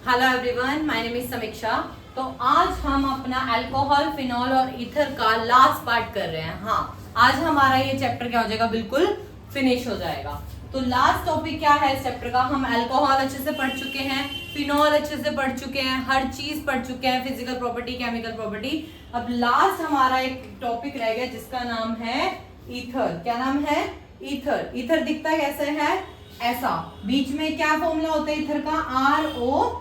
Hello everyone, my name is समीक्षा। तो आज हम अपना अल्कोहल, फिनॉल और ईथर का लास्ट पार्ट कर रहे हैं। हाँ, आज हमारा ये चैप्टर क्या हो जाएगा, बिल्कुल फिनिश हो जाएगा। तो लास्ट टॉपिक क्या है इस चैप्टर का, हम अल्कोहल अच्छे से पढ़ चुके हैं, फिनॉल अच्छे से पढ़ चुके हैं, हर चीज पढ़ चुके हैं, फिजिकल प्रॉपर्टी, केमिकल प्रॉपर्टी। अब लास्ट हमारा एक टॉपिक रह गया जिसका नाम है ईथर। क्या नाम है? ईथर। ईथर दिखता कैसे है? ऐसा। बीच में क्या फॉर्मूला होता है ईथर का? ROR।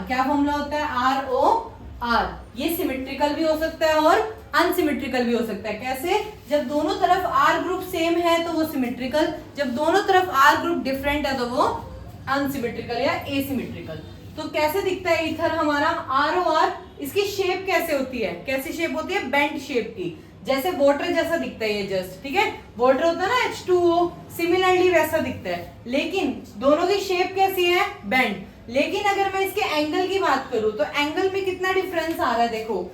क्या फॉर्मूला होता है? ROR। ये सिमेट्रिकल भी हो सकता है और अनसिमेट्रिकल भी हो सकता है। कैसे? जब दोनों तरफ R ग्रुप सेम है तो वो सिमेट्रिकल, जब दोनों तरफ R ग्रुप डिफरेंट है तो वो अनसिमेट्रिकल या एसिमेट्रिकल। तो कैसे दिखता है ईथर हमारा? ROR। इसकी शेप कैसे होती है? कैसी शेप होती है? बेंट शेप की, जैसे वाटर जैसा दिखता है ये जस्ट। ठीक है, वाटर होता है ना H2O, सिमिलरली वैसा दिखता है, लेकिन दोनों की शेप कैसी है? बेंट। लेकिन अगर मैं इसके एंगल की बात करूं तो एंगल में कितना डिफरेंस आ रहा है? देखो,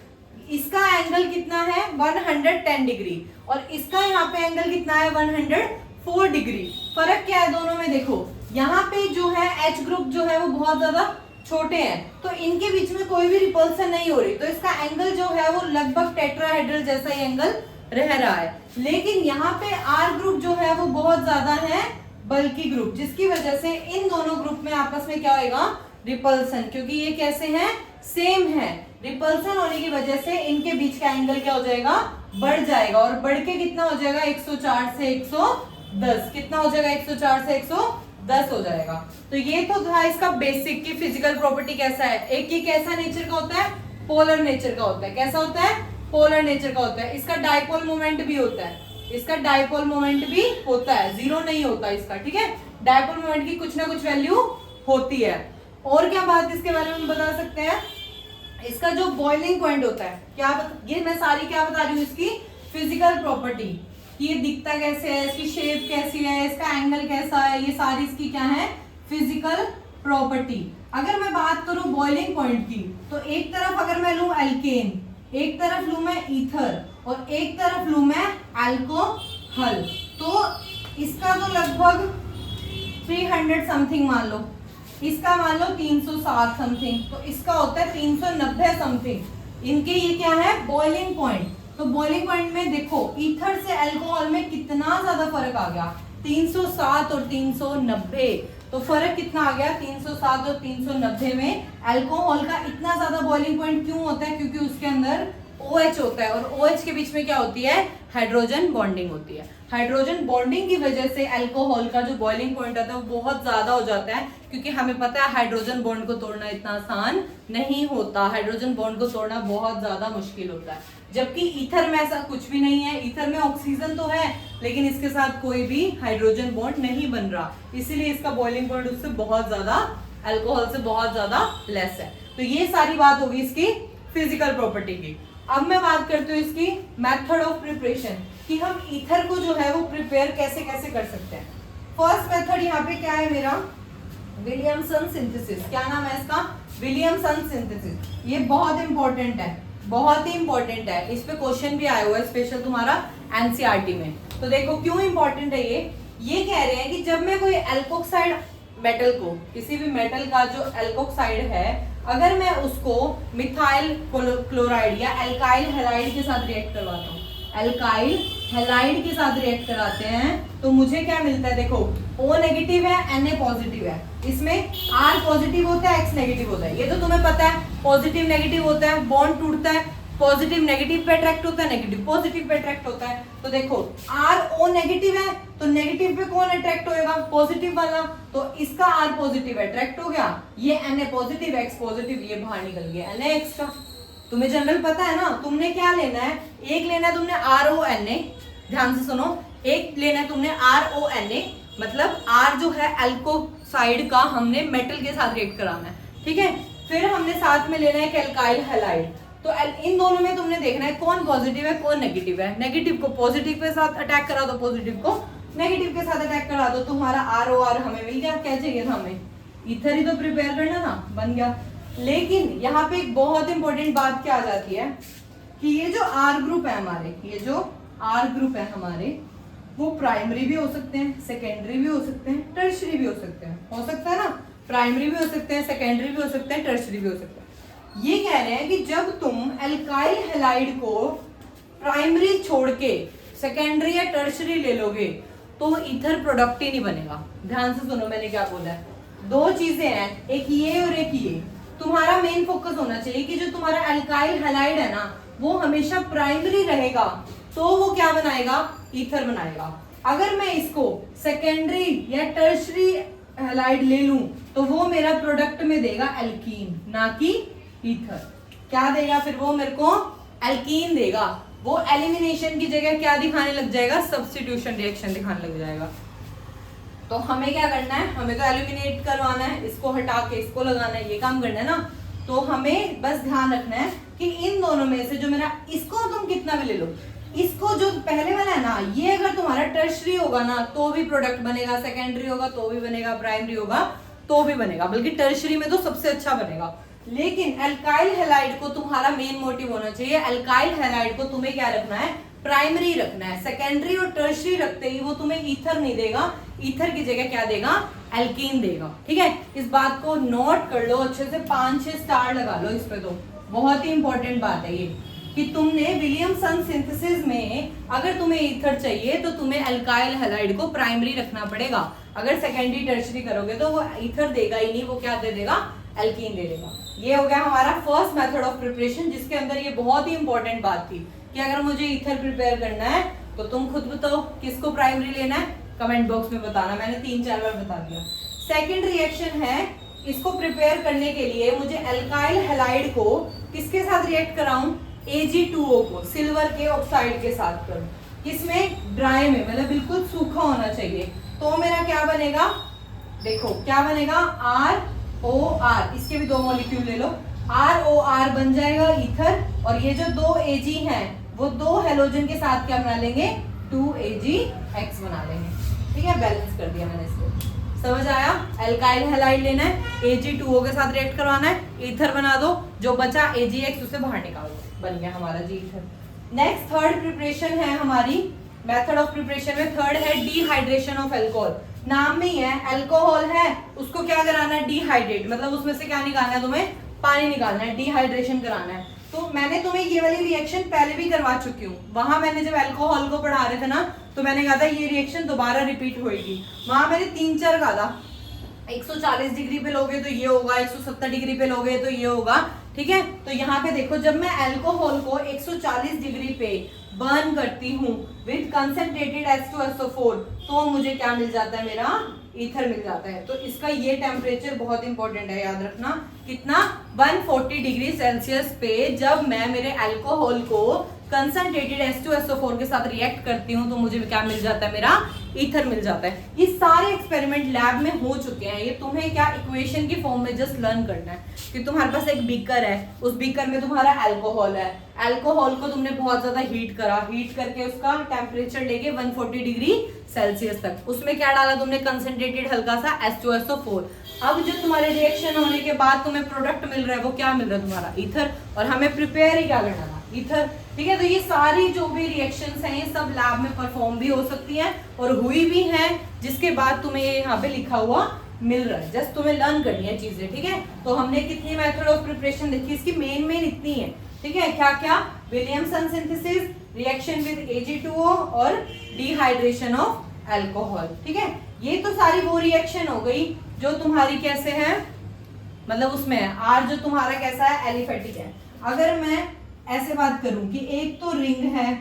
इसका एंगल कितना है? 110 डिग्री, और इसका यहाँ पे एंगल कितना है? 104 डिग्री। फर्क क्या है दोनों में? देखो, यहाँ पे जो है H ग्रुप जो है वो बहुत ज्यादा छोटे हैं, तो इनके बीच में कोई भी रिपल्सन नहीं हो रही, तो इसका एंगल जो है वो लगभग टेट्राहेड्रल जैसा ही एंगल रह रहा है। लेकिन यहाँ पे R ग्रुप जो है वो बहुत ज्यादा है बल्कि ग्रुप, जिसकी वजह से इन दोनों ग्रुप में आपस में क्या होगा? रिपल्सन। क्योंकि ये कैसे हैं? सेम है। रिपल्सन होने की वजह से इनके बीच का एंगल क्या हो जाएगा? बढ़ जाएगा, और बढ़ के कितना हो जाएगा? 104 से 110। कितना हो जाएगा? 104 से 110 हो जाएगा। तो ये तो था इसका बेसिक की फिजिकल प्रॉपर्टी कैसा है। एक ही कैसा नेचर का होता है? पोलर नेचर का होता है। कैसा होता है? पोलर नेचर का होता है। इसका डाइपोल मोमेंट भी होता है, इसका डाइपोल मोमेंट भी होता है, जीरो नहीं होता इसका। ठीक है, डाइपोल मोमेंट की कुछ ना कुछ वैल्यू होती है। और क्या बात इसके बारे में बता सकते हैं? इसका जो बॉइलिंग पॉइंट होता है, ये मैं सारी क्या बता रही हूँ, इसकी फिजिकल प्रॉपर्टी, ये दिखता कैसे है, इसकी शेप कैसी है, इसका एंगल कैसा है, ये सारी इसकी क्या है? Physical property. अगर मैं बात करूं बॉइलिंग पॉइंट की, तो एक तरफ अगर मैं लूं एल्केन, एक तरफ लूं मैं ईथर, और एक तरफ लूं मैं अल्कोहल, तो इसका तो लगभग 300 समथिंग मान लो, इसका मान लो 360 समथिंग, तो इसका होता है 390 समथिंग। इनके ये क्या है? Boiling point. तो बॉइलिंग पॉइंट में देखो, ईथर से अल्कोहल में कितना ज्यादा फर्क आ गया, 307 और 390। तो फर्क कितना आ गया? 307 और 390 में अल्कोहल का इतना ज्यादा बॉइलिंग पॉइंट क्यों होता है? क्योंकि उसके अंदर OH होता है, और OH के बीच में क्या होती है? हाइड्रोजन बॉन्डिंग होती है। हाइड्रोजन बॉन्डिंग की वजह से अल्कोहल का जो बॉइलिंग पॉइंट होता है वो बहुत ज्यादा हो जाता है, क्योंकि हमें पता है हाइड्रोजन बॉन्ड को तोड़ना इतना आसान नहीं होता, हाइड्रोजन बॉन्ड को तोड़ना बहुत ज्यादा मुश्किल होता है। जबकि ईथर में ऐसा कुछ भी नहीं है, ईथर में ऑक्सीजन तो है लेकिन इसके साथ कोई भी हाइड्रोजन बॉन्ड नहीं बन रहा, इसीलिए इसका बॉइलिंग पॉइंट उससे बहुत ज्यादा, अल्कोहल से बहुत ज्यादा लेस है। तो ये सारी बात होगी इसकी फिजिकल प्रॉपर्टी की। अब मैं बात करती हूँ इसकी मेथड ऑफ प्रिपरेशन, कि हम ईथर को जो है वो प्रिपेयर कैसे कैसे कर सकते हैं। फर्स्ट मेथड यहाँ पे क्या है मेरा? Williamson synthesis. क्या नाम है इसका? Williamson synthesis. ये बहुत इंपॉर्टेंट है, बहुत ही इंपॉर्टेंट है, इस पे क्वेश्चन भी आया हुआ है स्पेशल तुम्हारा एनसीईआरटी में। तो देखो क्यों इंपॉर्टेंट है ये कह रहे हैं कि जब मैं कोई एल्कोक्साइड मेटल को, किसी भी मेटल का जो एल्कोक्साइड है, अगर मैं उसको मिथाइल क्लोराइड या एल्काइल हैलाइड के साथ रिएक्ट करवाता हूँ, एल्काइल हैलाइड के साथ रिएक्ट कराते हैं, तो मुझे क्या मिलता है? देखो, O नेगेटिव है, Na पॉजिटिव है, इसमें R पॉजिटिव होता है, X नेगेटिव होता है, ये तो तुम्हें पता है। पॉजिटिव नेगेटिव होता है, बॉन्ड टूटता है, पॉजिटिव नेगेटिव पे अट्रैक्ट होता है, नेगेटिव पॉजिटिव पे अट्रैक्ट होता है। तो देखो, R O नेगेटिव है तो नेगेटिव पे कौन अट्रैक्ट होएगा? पॉजिटिव वाला, तो इसका R पॉजिटिव अट्रैक्ट हो गया, ये Na पॉजिटिव, X पॉजिटिव, ये बाहर निकल गया NaX का। तुम्हें जनरल पता है ना, तुमने क्या लेना है? एक लेना है तुमने RONA, ध्यान से सुनो, एक लेना है तुमने RONA, मतलब R जो है एल्कोक्साइड का हमने मेटल के साथ रिएक्ट कराना है। ठीक है, फिर हमने साथ में लेना है एक एल्काइल हैलाइड। तो इन दोनों में तुमने देखना है कौन पॉजिटिव है कौन नेगेटिव है। नेगेटिव को पॉजिटिव के साथ अटैक करा दो, पॉजिटिव को नेगेटिव के साथ अटैक करा दो, तुम्हारा ROR हमें मिल गया। क्या चाहिए था हमें? ईथर ही तो प्रिपेयर करना था, बन गया। लेकिन यहाँ पे एक बहुत इंपॉर्टेंट बात क्या आ जाती है कि ये जो R ग्रुप है हमारे, ये जो R ग्रुप है हमारे, वो प्राइमरी भी हो सकते हैं, सेकेंडरी भी हो सकते हैं, टर्शियरी भी हो सकते हैं, हो सकता है ना। प्राइमरी भी हो सकते हैं, सेकेंडरी भी हो सकते हैं, टर्शरी भी हो सकते हैं। ये कह रहे हैं कि जब तुम एल्काइल हैलाइड को प्राइमरी छोड़ के सेकेंडरी या टर्शरी ले लोगे तो ईथर प्रोडक्ट ही नहीं बनेगा। ध्यान से सुनो मैंने क्या बोला है, दो चीजें हैं, एक ये और एक ये। तुम्हारा मेन फोकस होना चाहिए कि जो तुम्हारा एल्काइल हैलाइड है ना वो हमेशा प्राइमरी रहेगा, तो वो क्या बनाएगा, ईथर बनाएगा। अगर मैं इसको सेकेंडरी या टर्शरी हैलाइड ले लूं तो वो मेरा प्रोडक्ट में देगा एल्कीन, ना कि ईथर। क्या देगा फिर वो मेरे को, एल्कीन देगा। वो एलिमिनेशन की जगह क्या दिखाने लग जाएगा, सब्स्टिट्यूशन रिएक्शन दिखाने लग जाएगा। तो हमें क्या करना है, हमें तो एलिमिनेट करवाना है, इसको हटा के इसको लगाना है, ये काम करना है ना। तो हमें बस ध्यान रखना है कि इन दोनों में से जो मेरा, इसको तुम कितना भी ले लो, इसको जो पहले वाला है ना, ये अगर तुम्हारा टर्शरी होगा ना तो भी प्रोडक्ट बनेगा, सेकेंडरी होगा तो भी बनेगा, प्राइमरी होगा तो भी बनेगा, बल्कि टर्शरी में तो सबसे अच्छा बनेगा। लेकिन एल्काइल हैलाइड को तुम्हारा मेन मोटिव होना चाहिए, एल्काइल हैलाइड को तुम्हें क्या रखना है, प्राइमरी रखना है। सेकेंडरी और टर्शरी रखते ही वो तुम्हें ईथर नहीं देगा, ईथर की जगह क्या देगा, एल्कीन देगा। ठीक है, इस बात को नोट कर लो अच्छे से, 5-6 स्टार लगा लो इस पे। तो बहुत ही इंपॉर्टेंट बात है ये कि तुमने विलियमसन सिंथेसिस में अगर तुम्हें ईथर चाहिए तो तुम्हें एल्काइल हैलाइड को प्राइमरी रखना पड़ेगा। अगर सेकेंडरी टर्शरी करोगे तो वो ईथर देगा ही नहीं, वो क्या दे देगा, एल्कीन दे देगा। ये हो गया हमारा फर्स्ट मेथड ऑफ प्रिपरेशन, जिसके अंदर ये बहुत ही इंपॉर्टेंट बात थी कि अगर मुझे ईथर प्रिपेयर करना है तो तुम खुद बताओ किसको प्राइमरी लेना है, कमेंट बॉक्स में बताना। मैंने 3-4 बार बता दिया। सेकंड रिएक्शन है, इसको प्रिपेयर करने के लिए मुझे एल्काइल हैलाइड को किसके साथ रिएक्ट कराऊं, Ag2O को सिल्वर के ऑक्साइड के साथ करूं। किसमें, ड्राई में, मतलब बिल्कुल सूखा होना चाहिए। तो मेरा क्या बनेगा, देखो क्या बनेगा, ROR, इसके भी 2 मॉलिक्यूल ले लो, ROR बन जाएगा ईथर, और ये जो 2 Ag हैं वो 2 हेलोजन के साथ क्या बना लेंगे, 2AgX बना लेंगे। ठीक है, बैलेंस कर दिया मैंने इसको, समझ आया। एल्काइल हैलाइड लेना है, Ag2O के साथ रिएक्ट करवाना है, ईथर बना दो, जो बचा AgX उसे बाहर निकाल दो, बन गया हमारा जी ईथर। नेक्स्ट थर्ड प्रिपरेशन है हमारी, मेथड ऑफ प्रिपरेशन में थर्ड है डिहाइड्रेशन ऑफ अल्कोहल। नाम में ही है, अल्कोहल है उसको क्या कराना है, डिहाइड्रेट, मतलब उसमें से क्या निकालना है, तुम्हें पानी निकालना है, डिहाइड्रेशन कराना है। तो मैंने तुम्हें ये वाली रिएक्शन पहले भी करवा चुकी हूँ, वहां मैंने जब अल्कोहल को पढ़ा रहे थे ना तो मैंने कहा था ये रिएक्शन दोबारा रिपीट होगी। वहां मैंने 3-4 कहा था, 140 डिग्री पे लोगे तो ये होगा, 170 डिग्री पे लोगे तो ये होगा। ठीक है, तो यहाँ पे देखो, जब मैं अल्कोहल को 140 डिग्री पे बर्न करती हूँ विद कंसंट्रेटेड H2SO4 तो मुझे क्या मिल जाता है, मेरा ईथर मिल जाता है। तो इसका ये टेम्परेचर बहुत इंपॉर्टेंट है, याद रखना। कितना, 140 डिग्री सेल्सियस पे जब मैं मेरे अल्कोहल को कंसंट्रेटेड H2SO4 के साथ रिएक्ट करती हूँ तो मुझे क्या मिल जाता है, मेरा ईथर मिल जाता है। ये सारे एक्सपेरिमेंट लैब में हो चुके हैं, ये तुम्हें क्या इक्वेशन की फॉर्म में जस्ट लर्न करना है कि तुम्हारे पास एक बीकर है, उस बीकर में तुम्हारा अल्कोहल है, अल्कोहल को तुमने बहुत ज्यादा हीट करा, हीट करके उसका टेम्परेचर लेके 140 डिग्री सेल्सियस तक, उसमें क्या डाला तुमने, कंसंट्रेटेड हल्का सा H2SO4। अब जो तुम्हारे रिएक्शन होने के बाद तुम्हें प्रोडक्ट मिल रहा है वो क्या मिल रहा है, तुम्हारा ईथर, और हमें प्रिपेयर ही क्या करना था, ईथर। ठीक है, तो ये सारी जो भी रिएक्शंस हैं ये सब लैब में परफॉर्म भी हो सकती हैं और हुई भी हैं, जिसके बाद तुम्हें ये यहाँ पे लिखा हुआ मिल रहा है, जस्ट तुम्हें लर्न करनी है चीजें। ठीक है, तो हमने कितनी मेथड ऑफ प्रिपरेशन देखी, इसकी मेन इतनी है। ठीक है, क्या क्या, Williamson synthesis, reaction with Ag2O और डिहाइड्रेशन ऑफ अल्कोहल। ठीक है, ये तो सारी वो रिएक्शन हो गई जो तुम्हारी कैसे है, मतलब उसमें है R जो तुम्हारा कैसा है, एलिफेटिक है। अगर मैं ऐसे बात करूं कि एक तो रिंग है,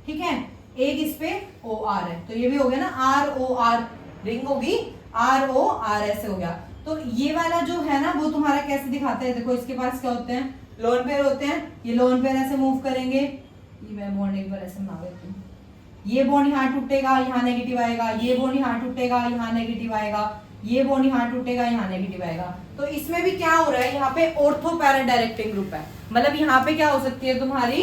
ठीक है, एक इस पे OR है, तो ये भी हो गया ना ROR, रिंग होगी ROR, ऐसे हो गया। तो ये वाला जो है ना वो तुम्हारा कैसे दिखाता है, देखो इसके पास क्या होते हैं, लोन पेयर होते हैं, ये लोन पेयर ऐसे मूव करेंगे, ये मैं बॉन्ड एक बार ऐसे बना देती हूँ, ये बॉन्ड यहाँ टूटेगा, यहाँ नेगेटिव आएगा, ये बॉन्ड यहाँ टूटेगा, यहाँ नेगेटिव आएगा, ये बॉन्ड यहाँ टूटेगा, यहाँ नेगेटिव आएगा। तो इसमें भी क्या हो रहा है, यहाँ पे ऑर्थो पैरा डायरेक्टिंग ग्रुप है, मतलब यहाँ पे क्या हो सकती है तुम्हारी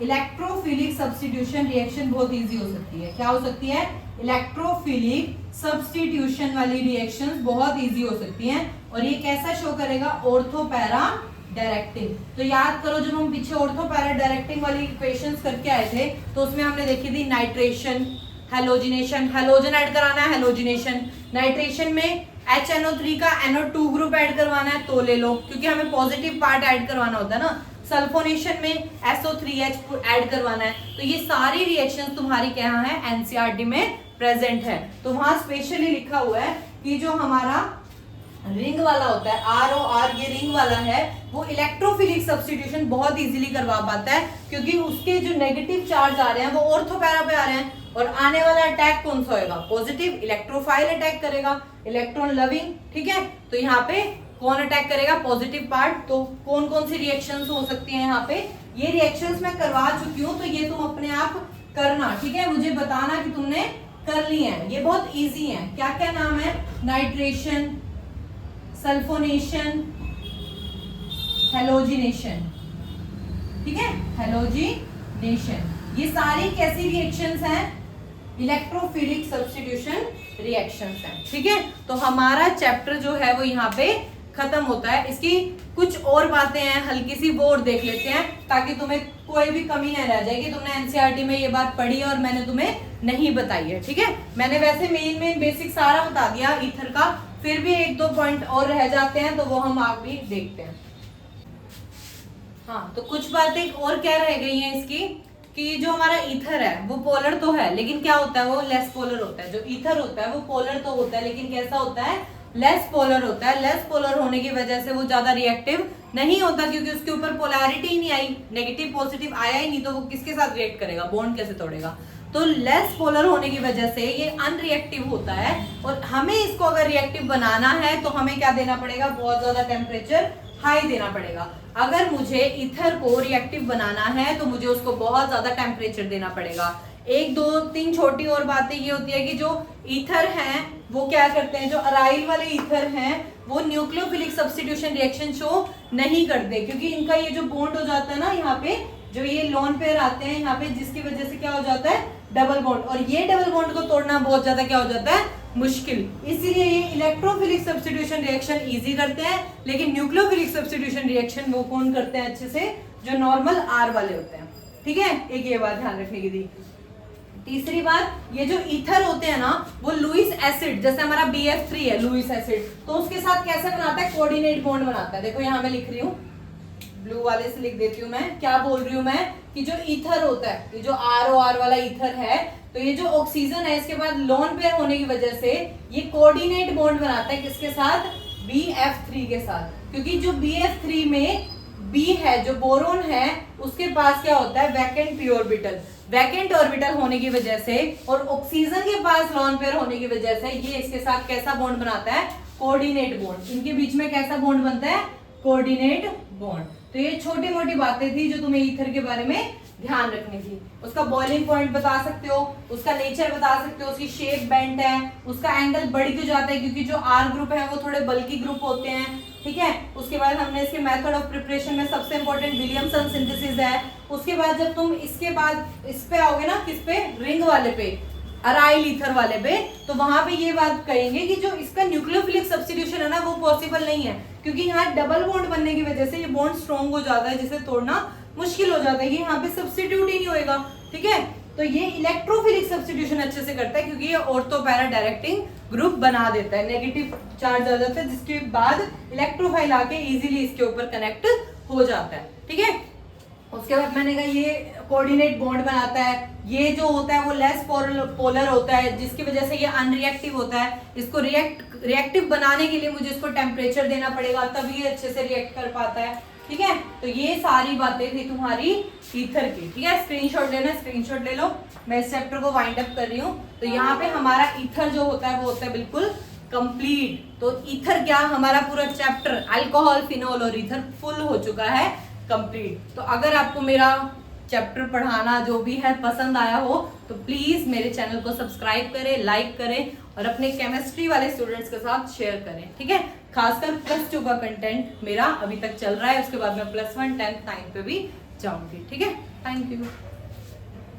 इलेक्ट्रोफिलिक सब्स्टिट्यूशन रिएक्शन बहुत इजी हो सकती है। क्या हो सकती है, इलेक्ट्रोफिलिक सब्स्टिट्यूशन वाली रिएक्शंस बहुत इजी हो सकती हैं। और ये कैसा शो करेगा, ऑर्थो पैरा डायरेक्टिंग। तो याद करो जब हम पीछे ऑर्थो पैरा डायरेक्टिंग वाली इक्वेशंस करके आए थे तो उसमें हमने देखी थी नाइट्रेशन, हैलोजिनेशन, हैलोजन ऐड कराना है, हैलोजिनेशन, नाइट्रेशन में HNO3 का NO2 ग्रुप ऐड करवाना है तो ले लो, क्योंकि हमें पॉजिटिव पार्ट ऐड करवाना होता है ना। सल्फोनेशन में SO3H ऐड करवाना है। तो ये सारी रिएक्शन तुम्हारी क्या है, एनसीईआरटी में प्रेजेंट है। तो वहां स्पेशली लिखा हुआ है कि जो हमारा रिंग वाला होता है ROR, ये रिंग वाला है, वो इलेक्ट्रोफिलिक सब्स्टिट्यूशन बहुत इजीली करवा पाता है, क्योंकि उसके जो नेगेटिव चार्ज आ रहे हैं वो ऑर्थो पैरा पे आ रहे हैं, और आने वाला अटैक कौन सा होगा, पॉजिटिव इलेक्ट्रोफाइल अटैक करेगा, इलेक्ट्रॉन लविंग। ठीक है, तो यहाँ पे कौन अटैक करेगा, पॉजिटिव पार्ट। तो कौन कौन सी रिएक्शंस हो सकती हैं यहाँ पे, ये रिएक्शंस मैं करवा चुकी हूँ, तो ये तुम अपने आप करना। ठीक है, मुझे बताना कि तुमने कर ली है, ये बहुत इजी है। क्या क्या नाम है, नाइट्रेशन, सल्फोनेशन, हेलोजिनेशन। ठीक है, हेलोजिनेशन, ये सारी कैसी रिएक्शंस हैं, इलेक्ट्रोफिलिक सब्स्टिट्यूशन रिएक्शंस हैं। ठीक है, तो हमारा चैप्टर जो है वो यहाँ पे खत्म होता है। इसकी कुछ और बातें हैं हल्की सी, वो और देख लेते हैं, ताकि तुम्हें कोई भी कमी न रह जाए कि तुमने एनसीईआरटी में ये बात पढ़ी और मैंने तुम्हें नहीं बताई है। ठीक है, मैंने वैसे मेन बेसिक सारा बता दिया ईथर का, फिर भी एक दो पॉइंट और रह जाते हैं, तो वो हम आप भी देखते हैं। हाँ, तो कुछ बातें और क्या रह गई हैं इसकी, कि जो हमारा ईथर है वो पोलर तो है, लेकिन क्या होता है, वो लेस पोलर होता है। जो ईथर होता है वो पोलर तो होता है, लेकिन कैसा होता है, लेस पोलर होता है। लेस पोलर होने की वजह से वो ज्यादा रिएक्टिव नहीं होता, क्योंकि उसके ऊपर पोलैरिटी ही नहीं आई, नेगेटिव पॉजिटिव आया ही नहीं, तो वो किसके साथ रिएक्ट करेगा, बॉन्ड कैसे तोड़ेगा। तो लेस पोलर होने की वजह से ये अनरिएक्टिव होता है, और हमें इसको अगर रिएक्टिव बनाना है तो हमें क्या देना पड़ेगा, बहुत ज्यादा टेम्परेचर हाई देना पड़ेगा। अगर मुझे ईथर को रिएक्टिव बनाना है तो मुझे उसको बहुत ज्यादा टेम्परेचर देना पड़ेगा। एक दो तीन छोटी और बातें ये होती है कि जो ईथर हैं वो क्या करते हैं, जो अराइल वाले ईथर हैं वो न्यूक्लियोफिलिक सब्स्टिट्यूशन रिएक्शन शो नहीं करते, क्योंकि इनका ये जो बॉन्ड हो जाता है ना, यहाँ पे जो ये लोन पेयर आते हैं यहाँ पे, जिसकी वजह से क्या हो जाता है, डबल बॉन्ड, और ये डबल बॉन्ड को तोड़ना बहुत ज्यादा क्या हो जाता है, मुश्किल। इसीलिए ये इलेक्ट्रोफिलिक सब्स्टिट्यूशन रिएक्शन इजी करते हैं, लेकिन न्यूक्लियोफिलिक सब्स्टिट्यूशन रिएक्शन वो कौन करते हैं अच्छे से, जो नॉर्मल R वाले होते हैं। ठीक है, एक ये बात ध्यान रखने की थी। तीसरी बात, ये जो ईथर होते हैं ना, वो लुईस एसिड, जैसे हमारा BF3 है लुईस एसिड, तो उसके साथ कैसे बनाता है, कोऑर्डिनेट बॉन्ड बनाता है। देखो यहाँ मैं लिख रही हूँ, ब्लू वाले से लिख देती हूँ मैं, क्या बोल रही हूँ मैं, कि जो ईथर होता है, ये जो ROR वाला ईथर है, तो ये जो ऑक्सीजन है इसके बाद लोन पेयर होने की वजह से ये कोऑर्डिनेट बॉन्ड बनाता है, किसके साथ, BF3 के साथ। क्योंकि जो BF3 में B है, जो बोरोन है, उसके पास क्या होता है, vacant P orbital. Vacant orbital होने की वजह से और ऑक्सीजन के पास लोन पेयर होने की वजह से ये इसके साथ कैसा बॉन्ड बनाता है, कोऑर्डिनेट बॉन्ड। इनके बीच में कैसा बॉन्ड बनता है, कोऑर्डिनेट बॉन्ड। तो ये छोटी मोटी बातें थी जो तुम्हें ईथर के बारे में ध्यान रखनी थी। उसका बॉइलिंग पॉइंट बता सकते हो, उसका नेचर बता सकते हो, उसकी शेप बेंट है, उसका एंगल बढ़ क्यों जाता है, क्योंकि जो R ग्रुप है वो थोड़े बल्की ग्रुप होते हैं। ठीक है, उसके बाद हमने इसके मेथड ऑफ प्रिपरेशन में सबसे इंपॉर्टेंट विलियमसन सिंथेसिस है। उसके बाद जब तुम इसके बाद इस पे आओगे ना, किस पे, रिंग वाले पे, अराइल ईथर वाले पे, तो वहां पे ये बात कहेंगे कि जो इसका न्यूक्लियोफिलिक सब्स्टिट्यूशन है ना, वो पॉसिबल नहीं है, क्योंकि यहाँ डबल बॉन्ड बनने की वजह से ये बॉन्ड स्ट्रॉन्ग हो जाता है, जिसे तोड़ना मुश्किल हो जाता है, ये यहाँ पे सब्स्टिट्यूट ही नहीं होएगा। ठीक है, तो ये इलेक्ट्रोफिलिक सब्स्टिट्यूशन अच्छे से करता है, क्योंकि ये ऑर्थो पैरा डायरेक्टिंग ग्रुप बना देता है, नेगेटिव चार्ज आ जाता है, जिसके बाद इलेक्ट्रोफाइल आके इजीली इसके ऊपर कनेक्ट हो जाता है। ठीक है, उसके बाद मैंने कहा ये कोऑर्डिनेट बॉन्ड बनाता है। ये जो होता है वो लेस पोलर होता है, जिसकी वजह से ये अनरिएक्टिव होता है। इसको रिएक्टिव बनाने के लिए मुझे इसको टेम्परेचर देना पड़ेगा, तभी ये अच्छे से रिएक्ट कर पाता है। ठीक है, तो ये सारी बातें थी तुम्हारी ईथर की। ठीक है, स्क्रीनशॉट लेना, स्क्रीनशॉट ले लो। मैं इस चैप्टर को वाइंड अप कर रही हूँ। तो यहाँ पे हमारा ईथर जो होता है वो होता है बिल्कुल कंप्लीट। तो ईथर क्या, हमारा पूरा चैप्टर अल्कोहल, फिनॉल और ईथर फुल हो चुका है, कंप्लीट। तो अगर आपको मेरा चैप्टर पढ़ाना जो भी है पसंद आया हो तो प्लीज मेरे चैनल को सब्सक्राइब करें, लाइक करें और अपने केमिस्ट्री वाले स्टूडेंट्स के साथ शेयर करें। ठीक है, खासकर +2 का कंटेंट मेरा अभी तक चल रहा है, उसके बाद मैं +1, 10th, 9th पे भी जाऊंगी। ठीक है, थैंक यू।